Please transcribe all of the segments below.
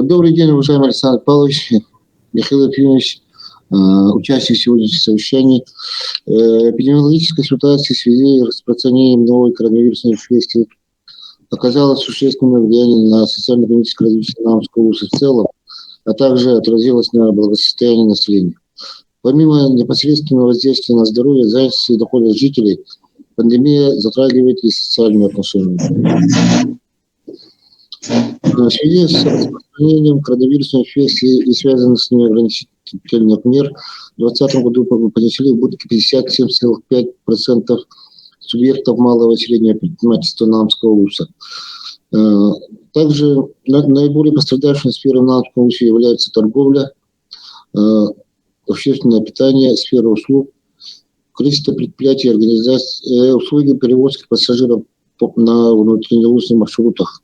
Добрый день, уважаемый Александр Павлович, Михаил Ефимович, участник сегодняшних совещаний. Эпидемиологическая ситуация в связи с распространением новой коронавирусной инфекции оказала существенное влияние на социально-экономическое развитие Наумской области в целом, а также отразилась на благосостоянии населения. Помимо непосредственного воздействия на здоровье, занятость и доходы жителей, пандемия затрагивает и социальные отношения. В связи с распространением коронавирусной инфекции и связанных с ней ограничительных мер в 2020 году понесли убытки 57,5% субъектов малого и среднего предпринимательства Наумской области. Также наиболее пострадавшими сферой Наумской области являются торговля, общественное питание, сфера услуг, количество предприятий и организаций, услуги перевозки пассажиров на внутриобластных маршрутах.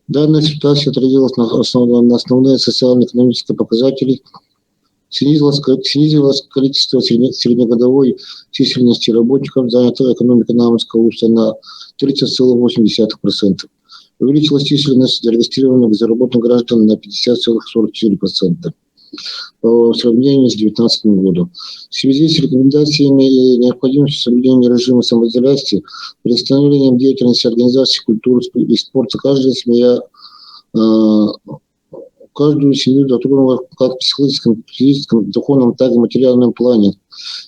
Данная ситуация отразилась на основные социально-экономические показатели, снизилось количество среднегодовой численности работников, занятых экономикой Наумской области на 30,8%. Увеличилась численность зарегистрированных безработных граждан на 50,44% по сравнению с 2019 годом. В связи с рекомендациями и необходимостью соблюдения режима самоизоляции, приостановлением деятельности организаций культуры и спорта, каждую семью затронула как в психологическом, физическом, духовном, так и материальном плане.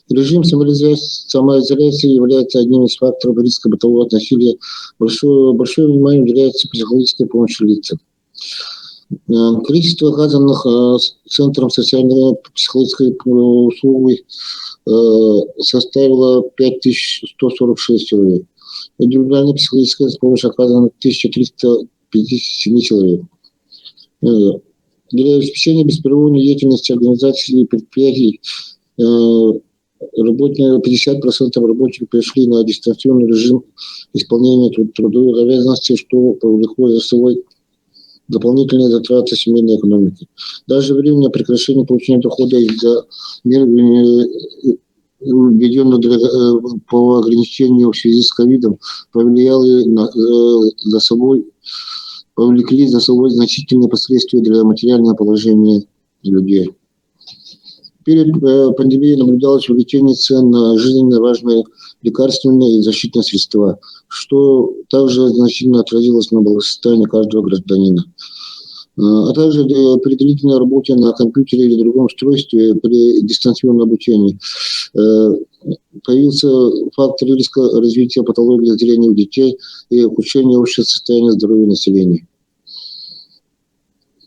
Режим самоизоляции является одним из факторов риска бытового насилия. Большое внимание уделяется психологической помощи лицам. Количество оказанных Центром социальной психологической услуги составило 5146 человек. Индивидуальная психологическая помощь оказана 1357 человек. Для обеспечения беспрерывной деятельности организаций и предприятий 50% рабочих перешли на дистанционный режим исполнения трудовых обязанностей, что повлекло за собой дополнительные затраты семейной экономики. Даже временное прекращение получения дохода из-за мер, введенных по ограничению в связи с ковидом, повлекли за собой значительные последствия для материального положения людей. Перед пандемией наблюдалось увеличение цен на жизненно важные лекарственные и защитные средства, что также значительно отразилось на благосостоянии каждого гражданина. А также при длительной работе на компьютере или другом устройстве при дистанционном обучении появился фактор риска развития патологии зрения у детей и ухудшения общего состояния здоровья населения.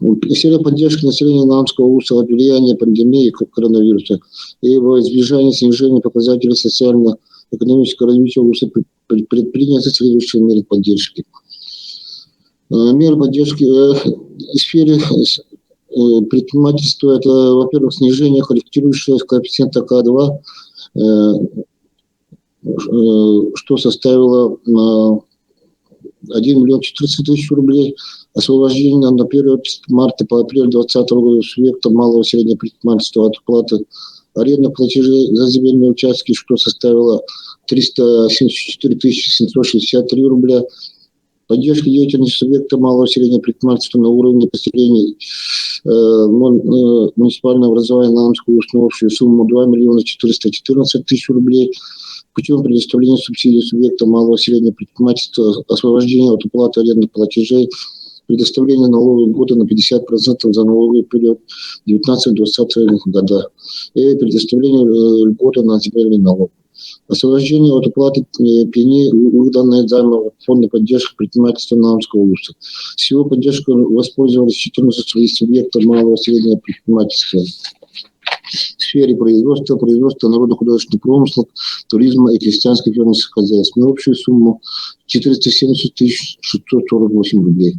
Усилия поддержки населения Наумской области от влияния пандемии коронавируса и во избежание снижения показателей социально-экономического развития области предприняты следующие меры поддержки. Меры поддержки в сфере предпринимательства – это, во-первых, снижение корректирующего коэффициента К2, что составило 1 миллион 400 тысяч рублей, освобождение на период с марта по апрель 2020 года субъектов малого и среднего предпринимательства от уплаты арендных платежей за земельные участки, что составило 374 763 рубля. Поддержка деятельности субъекта малого и среднего предпринимательства на уровне поселений муниципального образования Наумской области на общую сумму 2 миллиона 414 тысяч рублей путем предоставления субсидий субъекта малого и среднего предпринимательства, освобождения от уплаты арендных платежей, предоставления налоговых льготы на 50% за налоговый период 19-20 года и предоставление льготы на земельный налог. Освобождение от уплаты пени, выданные займы фонда поддержки предпринимательства Наумской области. Всего поддержкой воспользовались 14 субъектов малого и среднего предпринимательства в сфере производства народно-художественных промыслов, туризма и крестьянских фермерских хозяйств на общую сумму 470 648 рублей.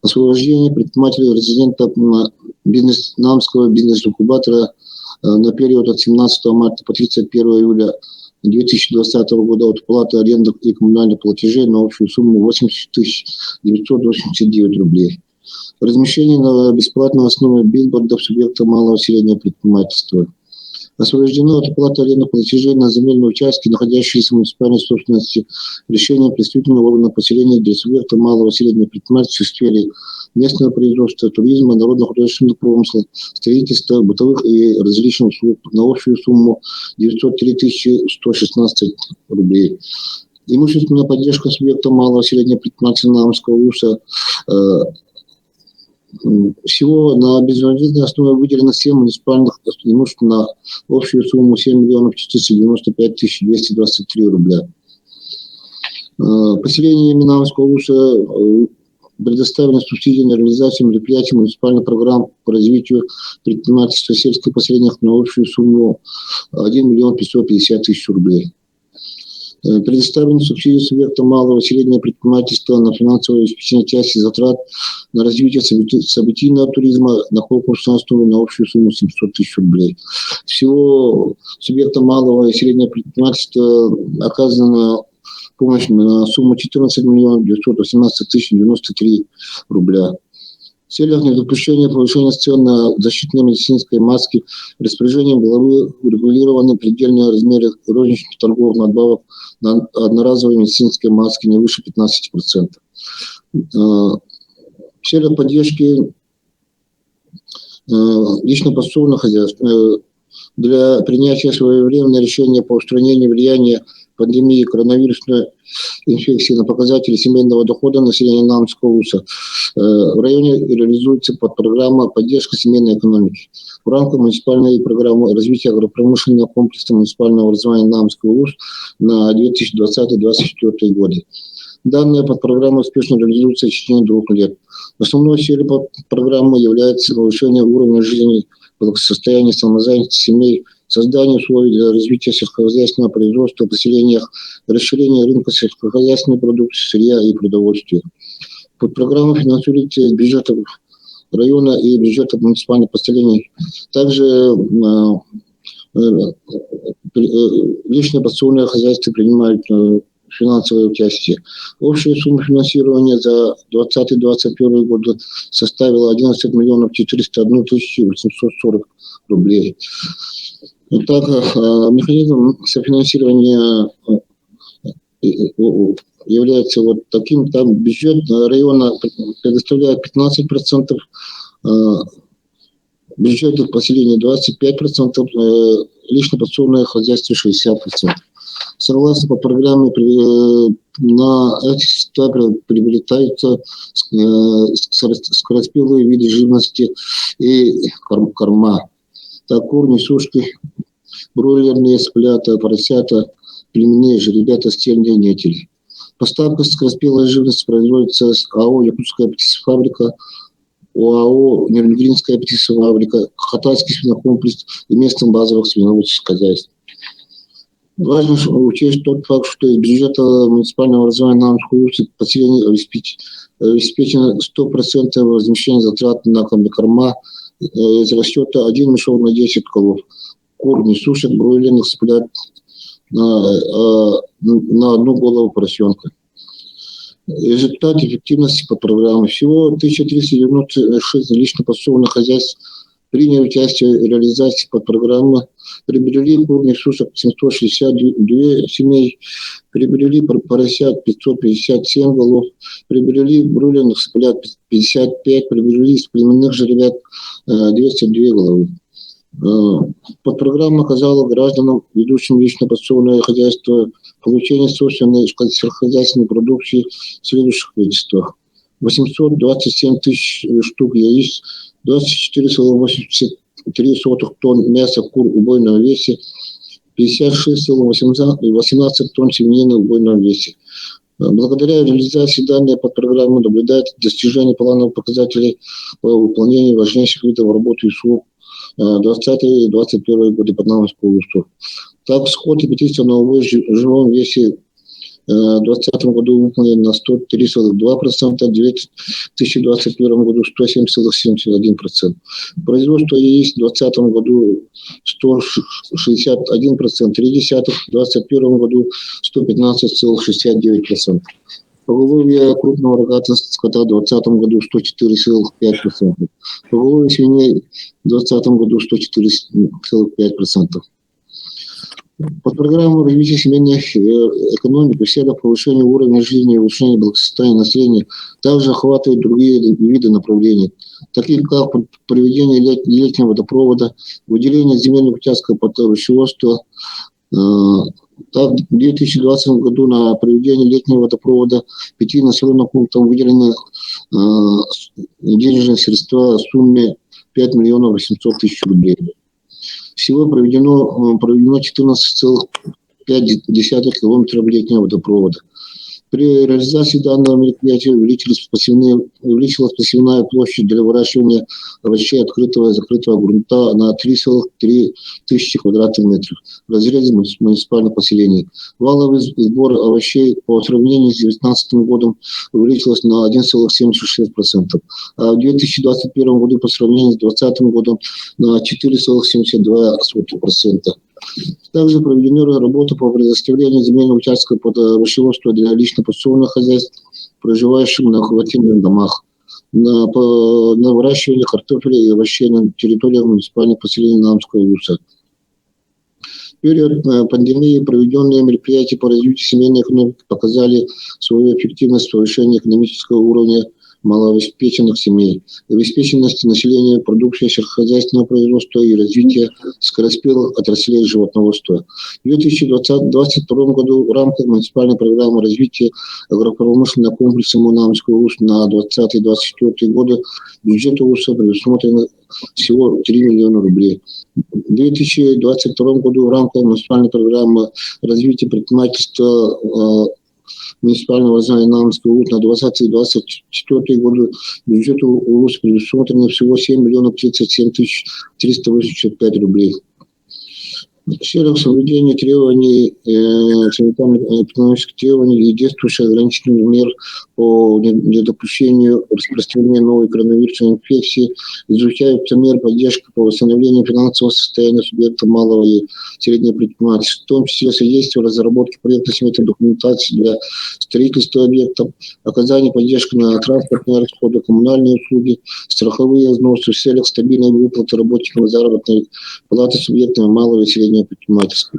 Освобождение предпринимателей резидентов Наумского бизнес-инкубатора на период от 17 марта по 31 июля 2020 года от уплаты арендных и коммунальных платежей на общую сумму 80 989 рублей. Размещение на бесплатной основе билбордов субъекта малого и среднего предпринимательства. Освобождено от уплаты арендных платежей на земельные участки, находящиеся в муниципальной собственности, решение представительного органа поселения для субъекта малого и среднего предпринимательства в сфере местного производства, туризма, народно-художественного промысла, строительства, бытовых и различных услуг на общую сумму 903 116 рублей. Имущественная поддержка субъекта малого и среднего предпринимательства Наумского УСа. Всего на безвозмездной основе выделено 7 муниципальных имуществ на общую сумму 7 495 223 рубля. Поселениями Наумского УСа предоставлены субсидии на реализацию мероприятий муниципальных программ по развитию предпринимательства в сельских поселениях на общую сумму 1 550 000 рублей. Предоставлены субсидии субъектам малого и среднего предпринимательства на финансовое обеспечение части затрат на развитие событийного туризма на конкурсной основе на общую сумму 700 000 рублей. Всего субъектам малого и среднего предпринимательства оказана помощь на сумму 14 918 093 рубля. В целях недопущения повышения цен на защитные медицинские маски распоряжением главы урегулированы предельные размеры розничных торговых надбавок на одноразовые медицинские маски не выше 15%. В целях поддержки лично подсобных хозяйств для принятия своевременного решения по устранению влияния пандемии коронавирусной инфекции на показатели семейного дохода населения Наумского УСа в районе реализуется подпрограмма «Поддержка семейной экономики». В рамках муниципальной программы развития агропромышленного комплекса муниципального образования Наумского УС на 2020-2024 годы. Данная подпрограмма успешно реализуется в течение 2 лет. Основной целью программы является повышение уровня жизни, благосостояния самозанятых семей, создание условий для развития сельскохозяйственного производства в поселениях, расширение рынка сельскохозяйственной продукции, сырья и продовольствия. Подпрограмма финансируется из бюджета района и бюджета муниципальных поселений. Также личные подсобные хозяйства принимают финансовое участие. Общая сумма финансирования за 2020-2021 год составила 11 401 840 рублей. Так, механизм софинансирования является вот таким. Там бюджет района предоставляет 15%, бюджетных поселений 25%, лично подсобное хозяйство 60%. Согласно по программе, на эти средства приобретаются скороспелые виды живности и корма. Так, курни, сушки, бройлерные цыплята, поросята, племенные жеребята, стельные нетели. Поставка скороспелой живности производится с АО «Якутская птицефабрика», ОАО «Нерюнгринская птицефабрика», Хатайский свинокомплекс и местным базовых свиноводческих хозяйств. Важно учесть тот факт, что из бюджета муниципального образования Наумского УСа поселение обеспечено 100% возмещения затрат на комбикорма из расчета 1 мешок на 10 голов, кур, несушек, бройлерных цыплят на 1 голову поросенка. Результат эффективности по программе. Всего 1396 лично подсобных хозяйств приняли участие в реализации подпрограммы. Приобрели курных сушек 762 семей, приобрели поросят 557 голов, приобрели бройлерных цыплят 55, приобрели из племенных жеребят 202 головы. Подпрограмма оказала гражданам, ведущим лично подсобное хозяйство, получение собственной сельскохозяйственной продукции в следующих количествах: 827 тысяч штук яиц, 24,83 тонн мяса кур убойного весе, 56,18 тонн свинины убойного весе. Благодаря реализации данной подпрограммы наблюдается достижение плановых показателей по выполнению важнейших видов работы и услуг 2020-2021 годы по Наумскому УСу. Так, скот и птица на живом весе в 2020 году выполнен на 103,2%, в 2021 году 107,71%. Производство яиц в 2020 году 161,3%, в 2021 году 115,69%. Поголовье крупного рогатого скота в 2020 году 104,5%. Поголовье свиней в 2020 году 104,5%. Под программу развития семейной экономики в целях повышения уровня жизни и улучшения благосостояния населения также охватывают другие виды направлений, такие как проведение летнего водопровода, выделение земельных участков под овощеводство. Так, в 2020 году на проведение летнего водопровода 5 населенных пунктов выделены денежные средства в сумме 5 миллионов 800 тысяч рублей. Всего проведено 14,5 километров летнего водопровода. При реализации данного мероприятия увеличилась посевная площадь для выращивания овощей открытого и закрытого грунта на 3,3 тысячи квадратных метров в разрезе муниципальных поселений. Валовый сбор овощей по сравнению с 2019 годом увеличился на 1,76%, а в 2021 году по сравнению с 2020 годом на 4,72%. Также проведена работа по предоставлению земельных участков под овощеводство для лично-подсобных хозяйств, проживающих на квартирных домах, на выращивание картофеля и овощей на территориях муниципальных поселений Наамского ЮСа. В период пандемии проведенные мероприятия по развитию семейной экономики показали свою эффективность в повышении экономического уровня малообеспеченных семей, обеспеченности населения продукцией сельскохозяйственного производства и развития скороспелых отраслей животноводства. В 2022 году в рамках муниципальной программы развития агропромышленного комплекса Наамского УС на 2020-2024 годы бюджет УСа предусмотрено всего 3 миллиона рублей. В 2022 году в рамках муниципальной программы развития предпринимательства муниципального здания Наамского УС на 2020-2024 годы бюджету УС предусмотрено всего 7 миллионов 37 тысяч 385 рублей. В целях соблюдения требований, санитарно-эпидемиологических требований и действующих ограничительных мер по недопущению распространения новой коронавирусной инфекции, изучаются меры поддержки по восстановлению финансового состояния субъектов малого и среднего предпринимательства, в том числе содействие разработке проектно-сметной документации для строительства объектов, оказание поддержки на транспортные расходы, коммунальные услуги, страховые взносы в целях стабильной выплаты работникам заработной платы субъектами малого и среднего предпринимательства.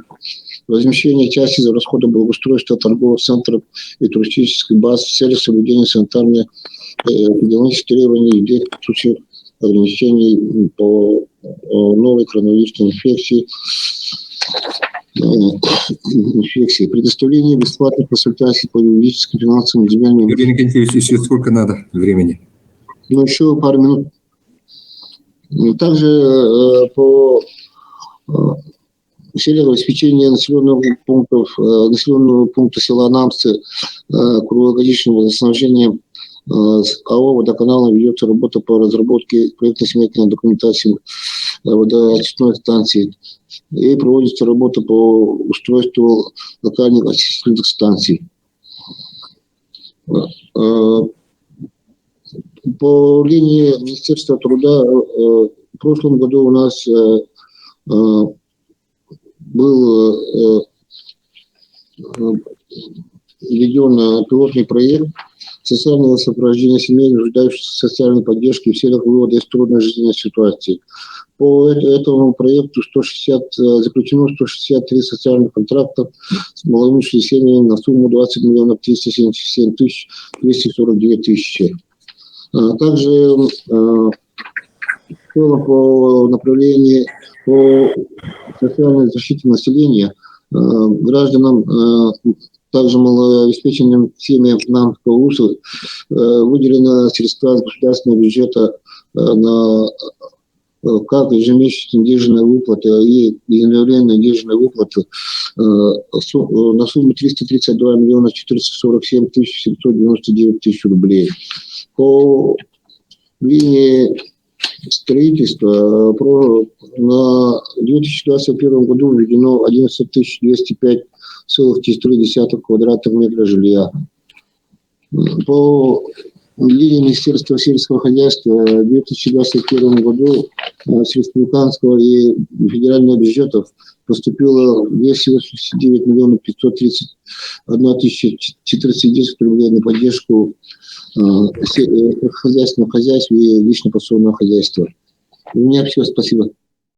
Возмещение части за расходы благоустройства торговых центров и туристических баз в целях соблюдения санитарно-эпидемиологических требований и действующих ограничений по новой коронавирусной инфекции. Предоставление бесплатных консультаций по юридическим, финансовым, земельным... Юрий Никитич, еще сколько надо времени? Еще пару минут. Также по целях обеспечения населенного пункта села Намцы круглогодичным водоснабжением АО «Водоканал» ведется работа по разработке проектно-сметной документации водоочистной станции и проводится работа по устройству локальных очистительных станций. По линии Министерства труда в прошлом году у нас был введен пилотный проект социального сопровождения семей, нуждающихся в социальной поддержке в целях вывода из трудной жизненной ситуации. По этому проекту заключено 163 социальных контракта с малоимущими семьями на сумму 20 миллионов 377 тысяч 249 тысячи. Также по направлению по социальной защите населения гражданам, также малообеспеченным семьям Наамского УСа выделено средства из государственного бюджета на как ежемесячные денежные выплаты и единовременные денежные выплаты на сумму 332 миллиона 447 тысяч 799 тысяч рублей. По линии строительства на 2021 году введено 11 205,3 квадратных метра жилья. По линии Министерства сельского хозяйства в 2021 году с республиканского и федерального бюджетов поступило 289 миллионов 531 тысяча 410 рублей на поддержку хозяйственного хозяйства и лично-подсобного хозяйства. У меня все, спасибо.